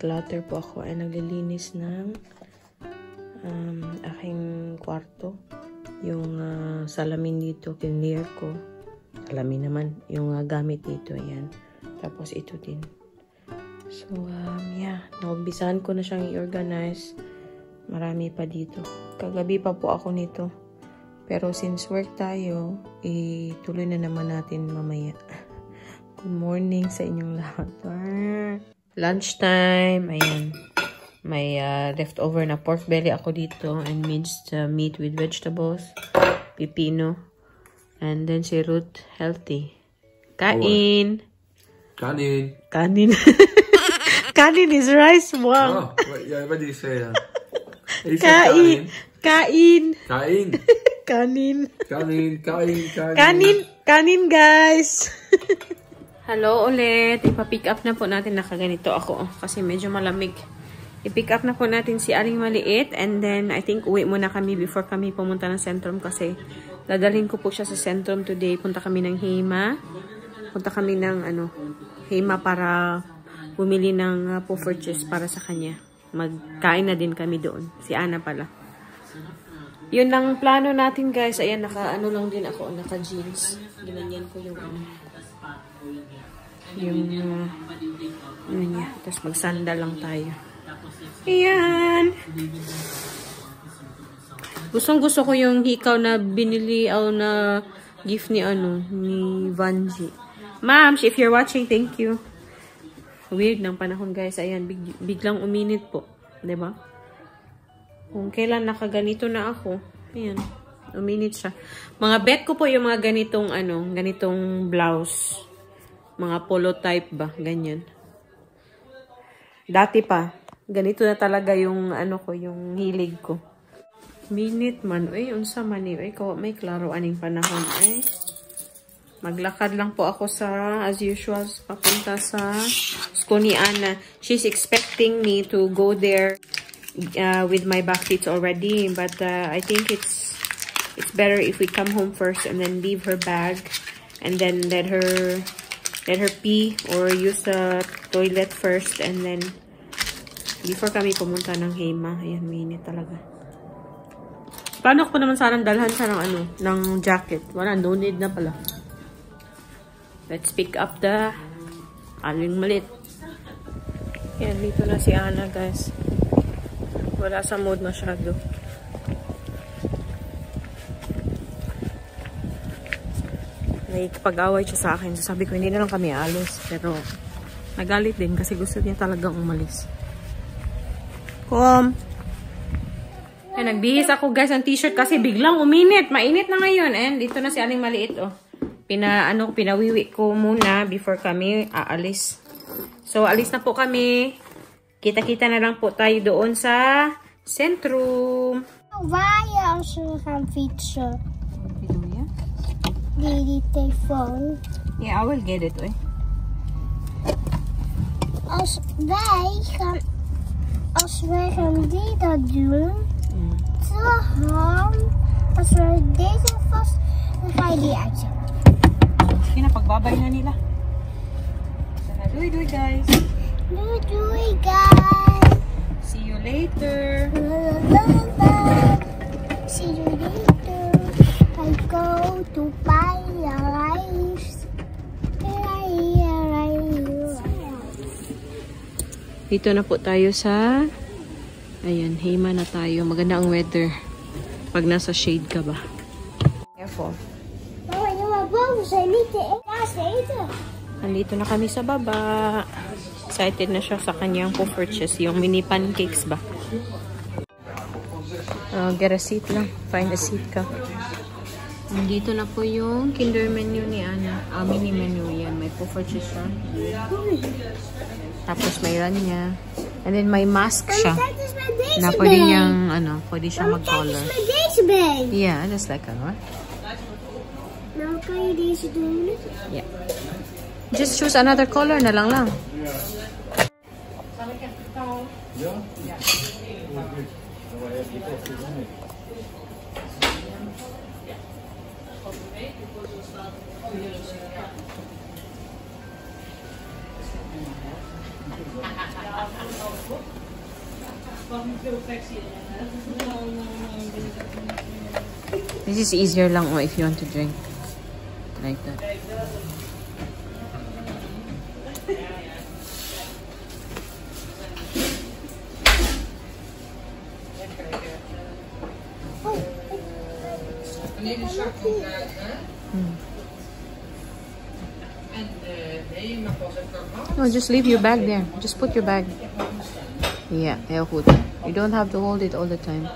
nag-declutter po ako ay naglilinis ng aking kwarto. Yung salamin dito, kinlear ko. Salamin naman, yung gamit dito, ayan. Tapos ito din. So, yeah. Naumpisahan ko na siyang i-organize. Marami pa dito. Kagabi pa po ako nito. Pero since work tayo, ituloy na naman natin mamaya. Good morning sa inyong lahat. Lunchtime. Ayan. May leftover na pork belly ako dito. And minced meat with vegetables. Pipino. And then si Ruth, healthy. Kain. Kanin. Kanin. Kanin is rice. Wow. Oh, what do you say? Kain. Kain. Kain. Kanin. Kanin. Kain. Kanin. Kanin, guys. Hello ulit. Ipa-pick up na po natin. Nakaganito ako. Kasi medyo malamig. I-pick up na po natin si Aling Maliit. And then, I think uwi muna kami before kami pumunta ng Centrum. Kasi dadalhin ko po siya sa Centrum today. Punta kami ng Hema. Punta kami ng Hema para bumili ng puffertjes para sa kanya. Magkain na din kami doon. Si Ana pala. Yun ang plano natin, guys. Ayan, naka-ano lang din ako. Naka-jeans. Ginanyan ko yung niya. Tapos mag-sandal lang tayo. Ayan. Gustong-gusto ko yung hikaw na binili na gift ni Vanji. Ma'am, if you're watching, thank you. Weird ng panahon, guys. Ayan, biglang uminit po. 'Di ba? Kung kailan nakaganito na ako, ayan, uminit siya. Mga bet ko po yung mga ganitong blouse. Mga polo type ba, ganyan. Dati pa, ganito na talaga yung yung hilig ko. Minute man, unsa man ni, may klaro aning panahon, Maglakad lang po ako as usual, papunta sa school ni Ana. She's expecting me to go there with my backseats already. But I think it's better if we come home first and then leave her bag. And then let her pee or use the toilet first. And then, before kami pumunta ng Hema. Ayan, minute talaga. Paano ko naman sanang dalhan siya ng jacket? Wala, no need na pala. Let's pick up the Aling Maliit. Yan, dito na si Ana, guys. Wala sa mood masyado. Nakikipag-away siya sa akin. So, sabi ko, hindi na lang kami alis. Pero, nagalit din kasi gusto niya talagang umalis. Yan, nagbihis ako, guys, ng t-shirt kasi biglang uminit. Mainit na ngayon. And dito na si Aling Maliit, pinawiwi ko muna before kami aalis. So, alis na po kami. Kita-kita na lang po tayo doon sa Centrum. Waar je als we gaan fietsen? Wat bedoel je? Die telefoon. Yeah, I will get it, Als wij gaan die dat doen, dan als we deze vast, dan ga je die uitzetten. Sige na, pagbabay na nila. Doei, guys. Doei, guys. See you later. See you later. I go to Parijs. Dito na po tayo sa Hema na tayo. Maganda ang weather pag nasa shade ka ba. Careful. Boven zijn niet de laatste eten. Nandito na kami sa baba. Excited na siya sa kanyang puffertjes. Yung mini pancakes ba? Get a seat lang. Find a seat ka. Nandito na po yung Kinder menu ni Ana. Mini menu yan. May puffertjes siya. Tapos may run niya. And then may mask siya. Na pwede niyang, pwede siya mag-color. Met deze been. Yeah, just like that. Nou kan je deze doen. Yeah. Just choose another color na lang. Ja? This is easier lang if you want to drink like that. No, just leave your bag there. Just put your bag. Yeah, heel goed. You don't have to hold it all the time.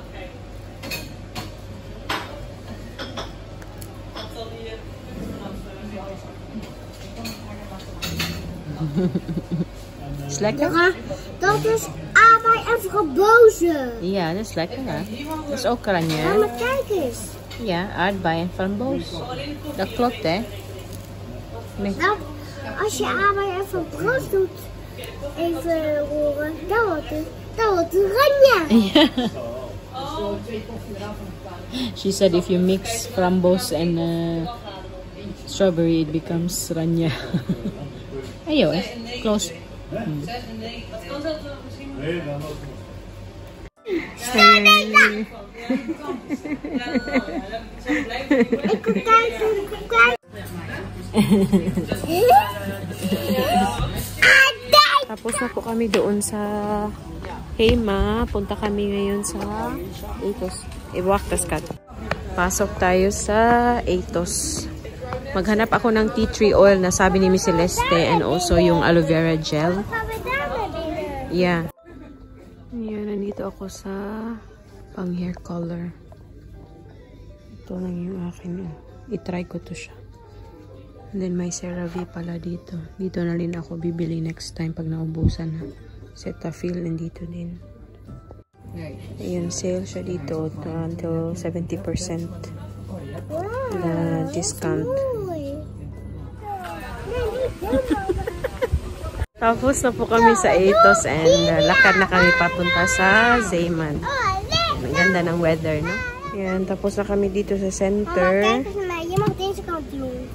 Is lekker? Dat is aardbei en frambozen. Ja, dat is lekker hè. Dat is ook ranje. Ja, maar kijk eens. Ja, aardbei en framboos. Dat klopt hè. Nee. Nou, als je aardbei en framboos doet, even roeren, dan wordt het oranje. Yeah. She said if you mix framboos and strawberry, it becomes ranja. Ayo close. Ik kan kijken. Tapos na po kami doon sa Hema. Punta kami ngayon sa Atos. Iwaktas ka. Pasok tayo sa Atos. Maghanap ako ng tea tree oil na sabi ni Miss Celeste and also yung aloe vera gel. Yeah. Ayan, nandito ako sa pang hair color. Ito lang yung akin. I-try ko to siya. And then may CeraVe pala dito. Dito na rin ako bibili next time pag naubusan na. Cetaphil nandito din. Ayun, sale siya dito until 70% na discount. Tapos na po kami sa Atos and lakad na kami papunta sa Zeeman. Ang ganda ng weather, no? Ayan, tapos na kami dito sa center. Mama, kijk eens naar mij. Je mag deze kant doen.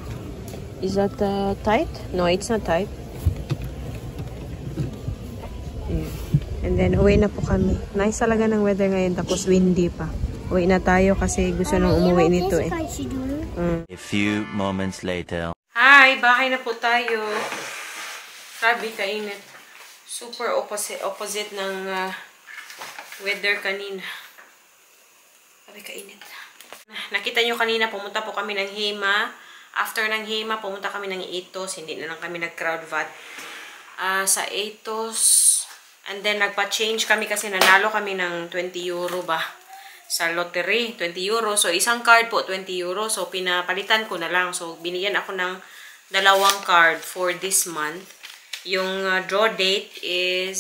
Is that tight? No, it's not tight. Yeah. And then, uwi na po kami. Nice talaga ng weather ngayon, tapos windy pa. Uwi na tayo kasi gusto nang umuwi nito eh. A few moments later. Hi! Bahay na po tayo. Grabe, kainit. Super opposite ng weather kanina. Grabe, kainit. Nakita nyo kanina, pumunta po kami ng Hema. After ng Hema, pumunta kami ng Atos. Hindi na lang kami nag-crowd vat. Sa Atos. And then, nagpa-change kami kasi nanalo kami ng 20 euro ba? Sa lottery, 20 euro. So, isang card po, 20 euro. So, pinapalitan ko na lang. So, binigyan ako ng 2 card for this month. Yung draw date is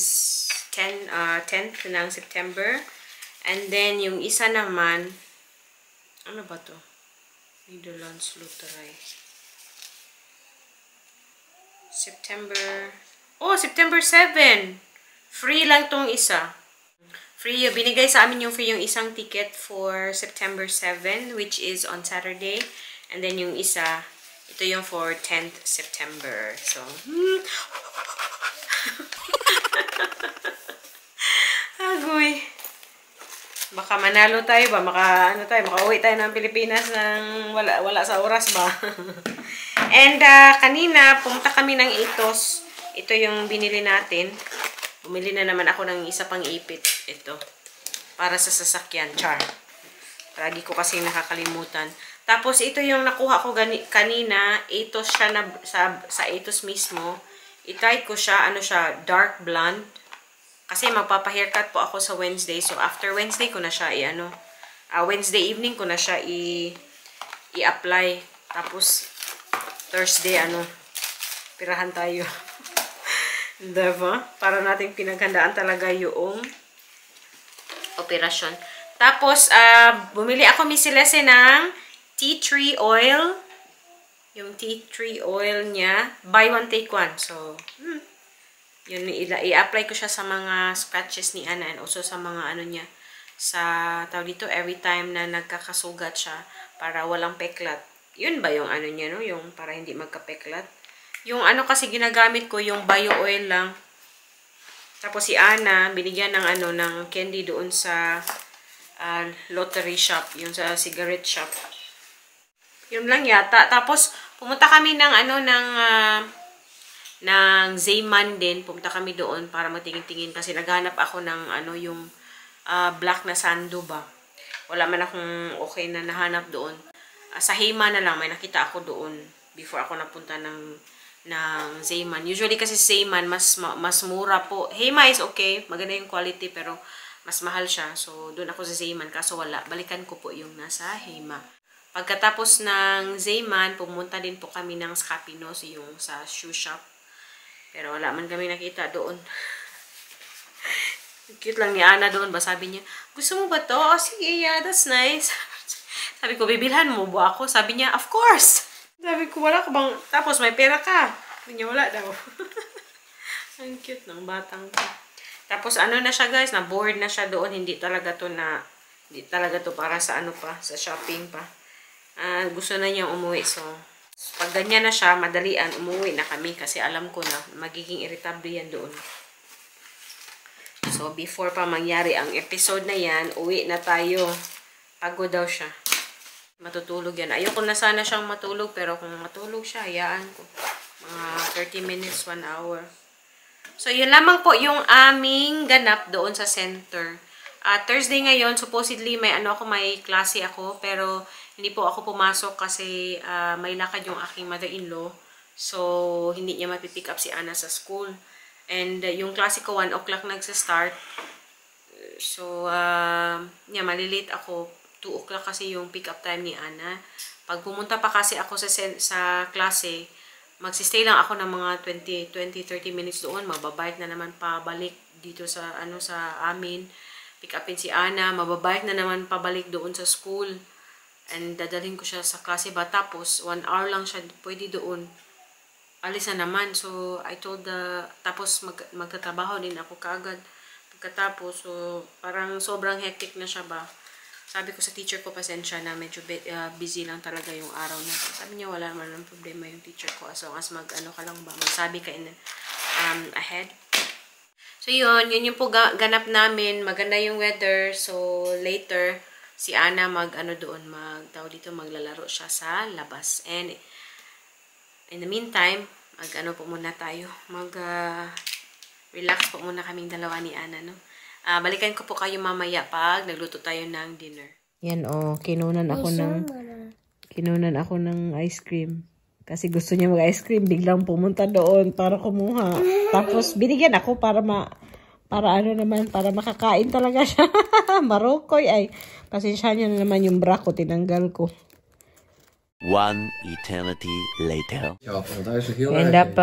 10th ng September. And then, yung isa naman, ano ba to? Netherlands Lottery. September 7! Free lang tong isa. Free, binigay sa amin yung free yung isang ticket for September 7, which is on Saturday. And then yung isa, ito yung for 10th September. So, agoy. Baka manalo tayo ba? Makauwi tayo ng Pilipinas ng wala sa oras ba? And kanina, pumunta kami ng Atos. Ito yung binili natin. Bumili na naman ako ng isa pang ipit. Ito. Para sa sasakyan. Char. Lagi ko kasi nakakalimutan. Tapos, ito yung nakuha ko kanina. Atos siya na, sa Atos mismo. I-try ko siya. Ano siya? Dark blonde. Kasi magpapa-haircut po ako sa Wednesday. So, after Wednesday ko na siya Wednesday evening ko na siya i-apply. Tapos, Thursday, pirahan tayo. Diba? Para natin pinaghandaan talaga yung operasyon. Tapos, bumili ako Miss Celeste ng tea tree oil. Yung tea tree oil niya. Buy one, take one. So, yun, i-apply ko siya sa mga scratches ni Ana and also sa mga niya. Sa, tawag dito, every time na nagkakasugat siya para walang peklat. Yun ba yung niya, no? Yung para hindi magkapeklat. Yung kasi ginagamit ko, yung bio oil lang. Tapos si Ana, binigyan ng ng candy doon sa lottery shop, yung sa cigarette shop. Yun lang yata. Tapos pumunta kami ng ng Zayman din. Pumunta kami doon para matingin-tingin kasi naghanap ako ng yung black na sando ba. Wala man akong okay na nahanap doon. Sa Hema na lang, may nakita ako doon before ako napunta ng Zayman. Usually kasi Zayman, mas mura po. Hema is okay, maganda yung quality, pero mas mahal siya. So, doon ako sa Zayman, kaso wala. Balikan ko po yung nasa Hema. Pagkatapos ng Zayman, pumunta din po kami ng Scapinos, yung sa shoe shop. Pero wala man kami nakita doon. Cute lang ni Ana doon ba? Sabi niya, gusto mo ba to? Oh, sige, yeah, that's nice. Sabi ko, bibilhan mo ba ako? Sabi niya, of course. Sabi ko, wala ka bang... Tapos may pera ka. Sabi niya, wala daw. Ang cute ng batang ko. Tapos na siya guys, na-bored na siya doon. Hindi talaga to para sa sa shopping pa. Gusto na niya umuwi. So, pag ganyan na siya, madalian, umuwi na kami. Kasi alam ko na, magiging irritable yan doon. So, before pa mangyari ang episode na yan, uwi na tayo. Pagod daw siya. Matutulog yan. Ayoko na sana siyang matulog, pero kung matulog siya, hayaan ko. Mga 30 minutes, 1 hour. So, yun lamang po yung aming ganap doon sa center. Thursday ngayon, supposedly may klase ako, pero hindi po ako pumasok kasi may lakad yung aking mother-in-law. So, hindi niya mapipick up si Ana sa school. And yung klase ko, 1 o'clock nagsa-start. So, malilate ako. 2 o'clock kasi yung pick-up time ni Ana. Pag pumunta pa kasi ako sa klase, magsistay lang ako ng mga 20-30 minutes doon. Mababike na naman pabalik dito sa amin. Pick upin si Ana. Mababike na naman pabalik doon sa school. And dadalhin ko siya sa klase ba. Tapos, 1 hour lang siya pwede doon. Alis na naman. So, I told tapos magtatrabaho din ako kaagad. Pagkatapos, so, parang sobrang hectic na siya ba. Sabi ko sa teacher ko, pasensya na, medyo busy lang talaga yung araw na. Sabi niya, wala naman ng problema yung teacher ko. As long as ka lang ba, magsabi ka ahead. So yun yung po ganap namin. Maganda yung weather. So later, si Ana maglalaro siya sa labas. And in the meantime, po muna tayo. Relax po muna kaming dalawa ni Ana, no? Balikan ko po kayo mamaya pag nagluto tayo ng dinner. Yan kinunan ako ng ice cream. Kasi gusto niya mag-ice cream, biglang pumunta doon para kumuha. Tapos binigyan ako para makakain talaga siya. Marokoy ay. Pasensya niya na naman yung bra ko, tinanggal ko. 1 eternity later. End up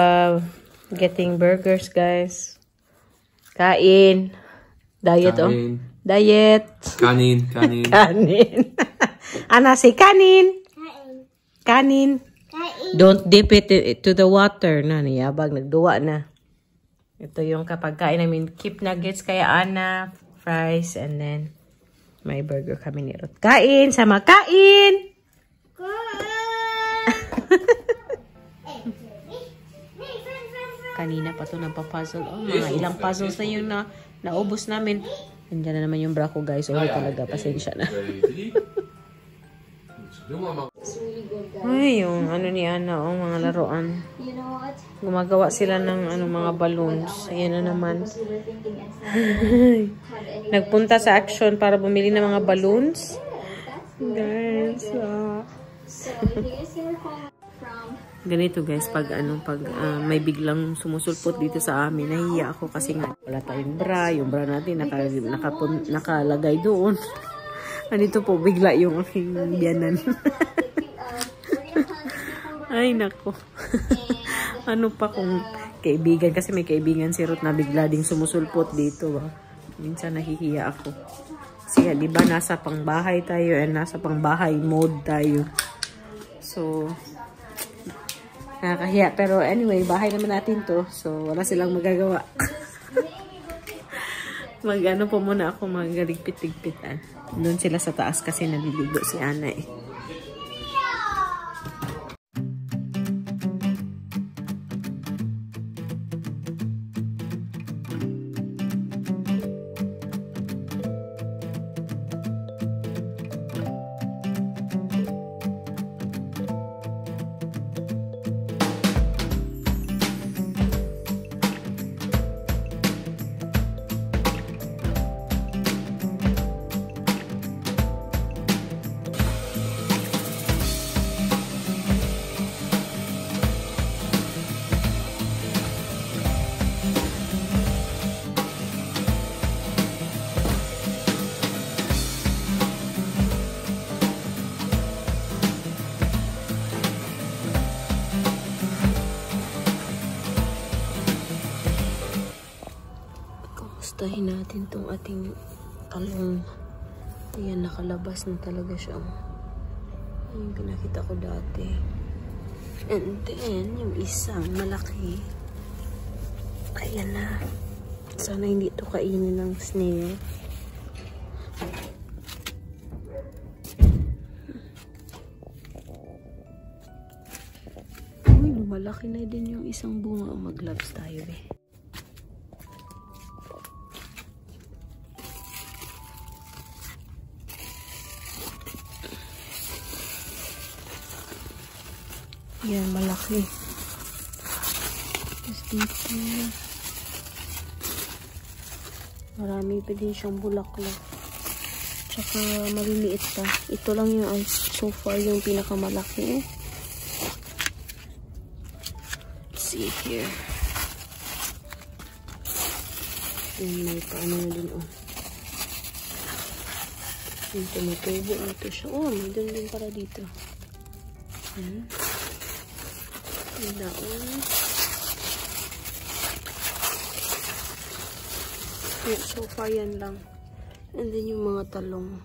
getting burgers, guys. Kain. Diet, kanin. Diet. Kanin. Kanin. Ana, say kanin. Kanin. Don't dip it to the water. Niyabag, nagduwa na. Ito yung kapag kain namin. Keep nuggets kaya Ana, fries, and then may burger kami ni Ruth. Kain! Sama kain! Kanina pa ito nagpa-puzzle. Mga ilang puzzles na yung naubos namin. Nandiyan na naman yung bra ko, guys. Sorry talaga. Pasensya na. Ay, yung ni Ana, mga laruan. Gumagawa sila ng mga balloons. Ayan na naman. Nagpunta sa Action para bumili ng mga balloons. Guys, ganito guys, pag may biglang sumusulpot dito sa amin, nahiya ako kasi nga wala tayong bra. Yung bra natin nakalagay doon. Nandito po bigla yung aking biyanan. Ay nako. Ano pa kung kaibigan, kasi may kaibigan si Ruth na bigla ding sumusulpot dito ba. Minsan nahihiya ako. Kasi di ba nasa pangbahay tayo and nasa pangbahay mode tayo. So nakakahiya. Pero anyway, bahay naman natin to. So, wala silang magagawa. Po muna ako magaligpit-ligpitan. Doon sila sa taas kasi naliligo si Ana eh. Kamustahin natin tong ating talong. Ayan, nakalabas na talaga siya. Yung pinakita ko dati. And then, yung isang malaki. Ayan na. Sana hindi ito kainin ng snail. Uy, lumalaki na din yung isang bunga. Mag-gloves tayo eh. Yan, malaki. Tapos dito. Marami pa din siyang bulaklak. Tsaka maliliit pa. Ito lang yung so far yung pinakamalaki. Let's see here. Yan, may paano na din oh. Yung tumutubo na ito siya. Oh, may dun din para dito. Yan. Daon. So far yan lang. And then yung mga talong.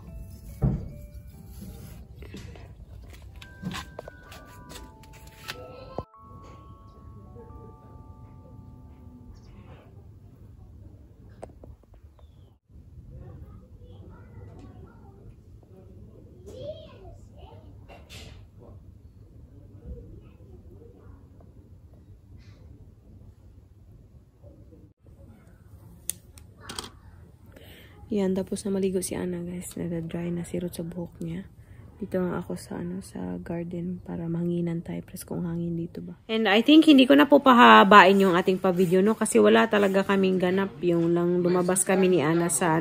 Yan, tapos na maligo si Ana, guys. Nada-dry na sirot sa buhok niya. Dito nga ako sa sa garden para manghinan tayo. Press kung hangin dito ba. And I think hindi ko na po pahabain yung ating pa-video, no? Kasi wala talaga kaming ganap. Yung lang lumabas kami ni Ana sa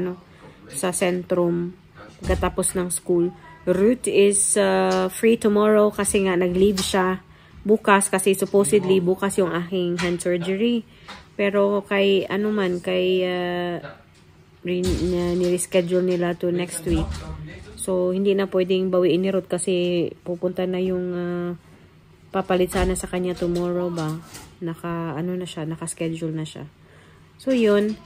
sa Centrum katapos ng school. Ruth is free tomorrow kasi nga nag-leave siya bukas kasi supposedly bukas yung aking hand surgery. Pero kay ni-reschedule nila to next week. So, hindi na pwedeng bawiin ni Ruth kasi pupunta na yung papalit sana sa kanya tomorrow ba. Naka-schedule na siya. So, yun.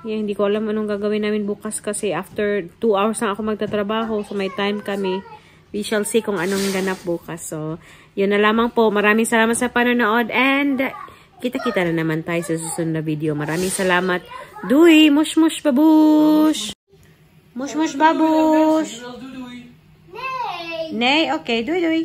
Hindi ko alam anong gagawin namin bukas kasi after 2 hours na ako magtatrabaho. So, may time kami. We shall see kung anong ganap bukas. So, yun na lamang po. Maraming salamat sa panonood and kita-kita na naman tayo sa susunod na video. Maraming salamat. Duy! Mush mush babush! Mush mush babush! Nay! Nay! Okay, duy duy!